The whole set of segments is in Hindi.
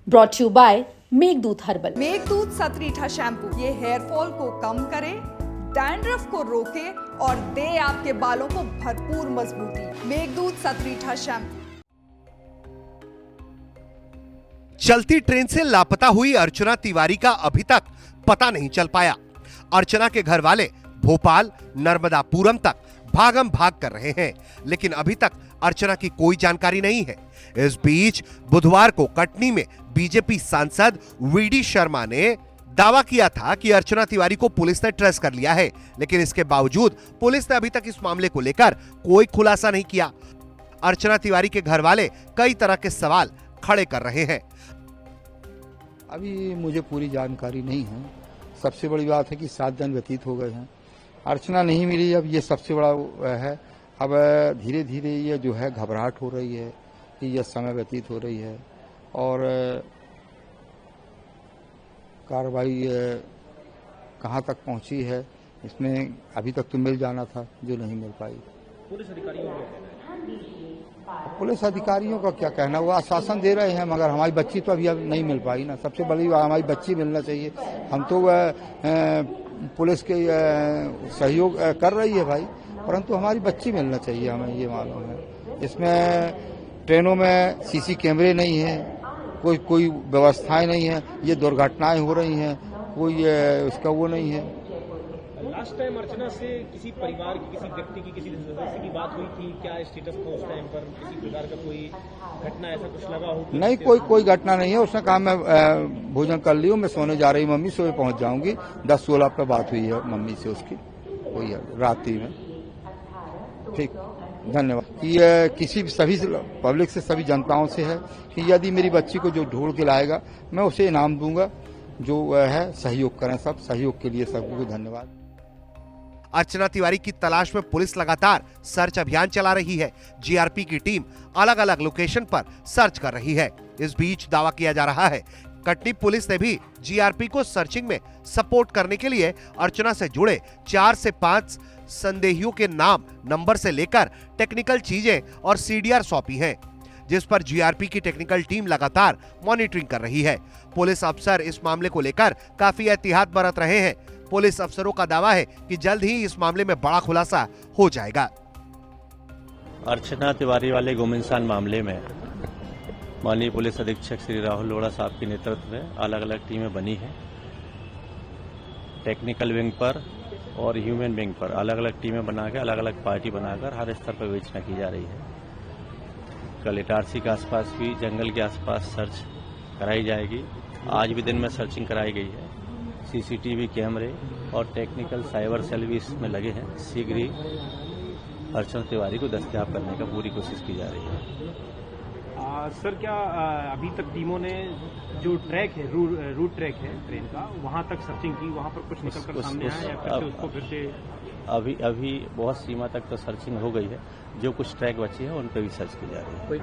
Brought you by Meghdoot herbal. Meghdoot Satritha shampoo ये हेयर फॉल को कम करे, डैंड्रफ को रोके और दे आपके बालों को भरपूर मजबूती। मेघदूत सतरीठा शैम्पू। चलती ट्रेन से लापता हुई अर्चना तिवारी का अभी तक पता नहीं चल पाया। अर्चना के घर वाले भोपाल, नर्मदापुरम तक भागम भाग कर रहे हैं, लेकिन अभी तक अर्चना की कोई जानकारी नहीं है। इस बीच बुधवार को कटनी में बीजेपी सांसद वीडी शर्मा ने दावा किया था कि अर्चना तिवारी को पुलिस ने ट्रेस कर लिया है, लेकिन इसके बावजूद पुलिस ने अभी तक इस मामले को लेकर कोई खुलासा नहीं किया। अर्चना तिवारी के घर वाले कई तरह के सवाल खड़े कर रहे हैं। अभी मुझे पूरी जानकारी नहीं है। सबसे बड़ी बात है कि 7 दिन व्यतीत हो गए हैं, अर्चना नहीं मिली। अब ये सबसे बड़ा है। अब धीरे धीरे ये जो है घबराहट हो रही है कि यह समय व्यतीत हो रही है और कार्रवाई कहाँ तक पहुंची है, इसमें अभी तक तो मिल जाना था जो नहीं मिल पाई। पुलिस अधिकारियों का क्या कहना, वो आश्वासन दे रहे हैं, मगर हमारी बच्ची तो अभी नहीं मिल पाई ना। सबसे बड़ी बात हमारी बच्ची मिलना चाहिए। हम तो पुलिस के सहयोग कर रही है भाई, परंतु हमारी बच्ची मिलना चाहिए, हमें ये मालूम है। इसमें ट्रेनों में सीसी कैमरे नहीं है, कोई व्यवस्थाएं नहीं है, ये दुर्घटनाएं हो रही हैं, कोई उसका वो नहीं है। लास्ट टाइम अर्चना से किसी परिवार की, किसी व्यक्ति की, किसी सदस्य की बात हुई थी क्या? स्टेटस था उस टाइम पर? किसी प्रकार का कोई घटना ऐसा कुछ लगा हो? नहीं, कोई घटना नहीं है। उसने कहा मैं भोजन कर लियो, मैं सोने जा रही मम्मी, सुबह पहुंच जाऊंगी। 10-16 पे बात हुई है मम्मी से उसकी, वही रात्रि में। ठीक, धन्यवाद। ये किसी सभी पब्लिक से, सभी जनताओं से है कि यदि मेरी बच्ची को जो ढूंढ के लाएगा मैं उसे इनाम दूंगा। जो है सहयोग करें, सब सहयोग के लिए सबको धन्यवाद। अर्चना तिवारी की तलाश में पुलिस लगातार सर्च अभियान चला रही है। जीआरपी की टीम अलग अलग लोकेशन पर सर्च कर रही है। इस बीच दावा किया जा रहा है कटनी पुलिस ने भी जीआरपी को सर्चिंग में सपोर्ट करने के लिए अर्चना से जुड़े 4 से 5 संदेहियों के नाम, नंबर से लेकर टेक्निकल चीजें और सीडीआर सौंपी हैं, जिस पर जीआरपी की टेक्निकल टीम लगातार मॉनिटरिंग कर रही है। पुलिस अफसर इस मामले को लेकर काफी एहतियात बरत रहे हैं। पुलिस अफसरों का दावा है कि जल्द ही इस मामले में बड़ा खुलासा हो जाएगा। अर्चना तिवारी वाले गुम इंसान मामले में माननीय पुलिस अधीक्षक श्री राहुल लोढ़ा साहब के नेतृत्व में अलग अलग टीमें बनी हैं। टेक्निकल विंग पर और ह्यूमन विंग पर अलग अलग टीमें बनाकर, अलग अलग पार्टी बनाकर हर स्तर पर विवेचना की जा रही है। कल इटारसी के आसपास भी, जंगल के आसपास सर्च कराई जाएगी। आज भी दिन में सर्चिंग कराई गई है। सीसीटीवी कैमरे और टेक्निकल साइबर सेल भी इसमें लगे हैं। शीघ्र ही अर्चना तिवारी को दस्तयाब करने का पूरी कोशिश की जा रही है। सर, क्या अभी तक टीमों ने जो ट्रैक है, रूट ट्रैक है ट्रेन का, वहां तक सर्चिंग की? वहां पर कुछ निकल कर सामने आया या फिर से उसको फिर से? अभी बहुत सीमा तक तो सर्चिंग हो गई है। जो कुछ ट्रैक बची है उन पर भी सर्च की जा रही है।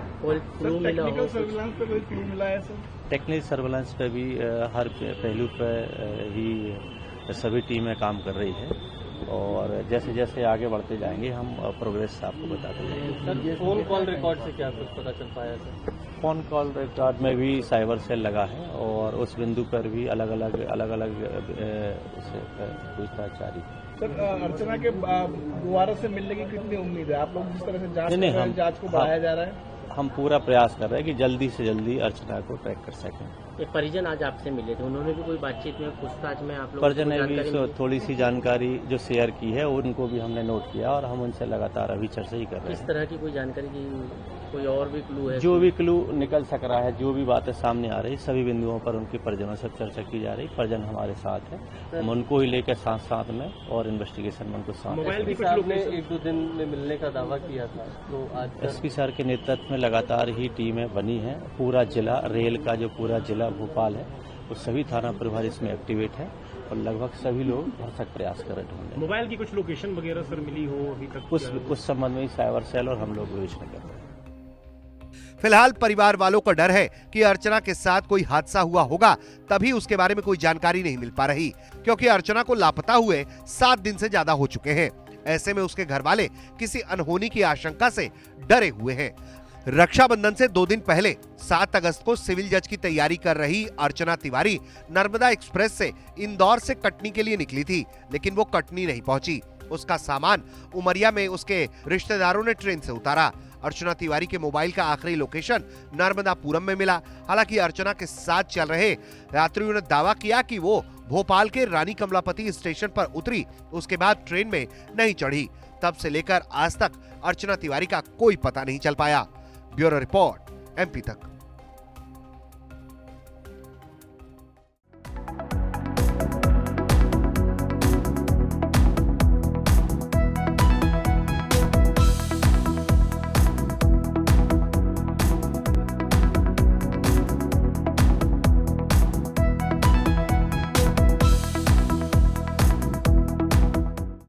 टेक्निकल सर्विलांस पे कोई क्लू मिला है सर? टेक्निकल सर्विलांस पे भी हर पहलू पर ही सभी टीमें काम कर रही है और जैसे जैसे आगे बढ़ते जाएंगे हम प्रोग्रेस आपको बताते जाएंगे। सर, फोन कॉल रिकॉर्ड से क्या कुछ पता चल पाया सर? फोन कॉल रिकॉर्ड में भी साइबर सेल लगा है और उस बिंदु पर भी अलग अलग पूछताछ जारी है। सर, अर्चना के दोबारा से मिलने की कितनी उम्मीद है? आप लोग जिस तरह से जांच को बढ़ाया जा रहा है, हम पूरा प्रयास कर रहे हैं कि जल्दी से जल्दी अर्चना को ट्रैक कर सकें। ये परिजन आज आपसे मिले थे, उन्होंने भी कोई बातचीत में, पूछताछ में आप लोग परिजन ने भी थोड़ी सी जानकारी जो शेयर की है उनको भी हमने नोट किया और हम उनसे लगातार अभी चर्चा ही कर रहे हैं। इस तरह की कोई जानकारी की कोई और भी क्लू है? जो भी क्लू निकल सक रहा है, जो भी बातें सामने आ रही, सभी बिंदुओं पर उनके परिजनों से चर्चा की जा रही। परिजन हमारे साथ है, हम उनको ही लेकर साथ में और इन्वेस्टिगेशन में उनको साथ। मोबाइल साहब ने 1-2 दिन में मिलने का दावा किया था, तो आज एसपी सर के नेतृत्व में लगातार ही टीमें बनी हैं। पूरा जिला, रेल का जो पूरा जिला भोपाल है, वो सभी थाना प्रभारी इसमें एक्टिवेट है और लगभग सभी लोग भरसक प्रयास कर रहे हैं। मोबाइल की कुछ लोकेशन वगैरह सर मिली हो अभी तक? कुछ संबंध में साइबर सेल और हम लोग विवेचना कर रहे हैं। फिलहाल परिवार वालों को डर है कि अर्चना के साथ कोई हादसा हुआ होगा, तभी उसके बारे में कोई जानकारी नहीं मिल पा रही, क्योंकि अर्चना को लापता हुए 7 दिन से ज्यादा हो चुके हैं। ऐसे में उसके घर वाले किसी अनहोनी की आशंका से डरे हुए हैं। रक्षाबंधन से 2 दिन पहले 7 अगस्त को सिविल जज की तैयारी कर रही अर्चना तिवारी नर्मदा एक्सप्रेस से इंदौर से कटनी के लिए निकली थी, लेकिन वो कटनी नहीं पहुंची। उसका सामान उमरिया में उसके रिश्तेदारों ने ट्रेन से उतारा। अर्चना तिवारी के मोबाइल का आखिरी लोकेशन नर्मदापुरम में मिला। हालांकि अर्चना के साथ चल रहे यात्रियों ने दावा किया कि वो भोपाल के रानी कमलापति स्टेशन पर उतरी, उसके बाद ट्रेन में नहीं चढ़ी। तब से लेकर आज तक अर्चना तिवारी का कोई पता नहीं चल पाया। ब्यूरो रिपोर्ट, MP तक।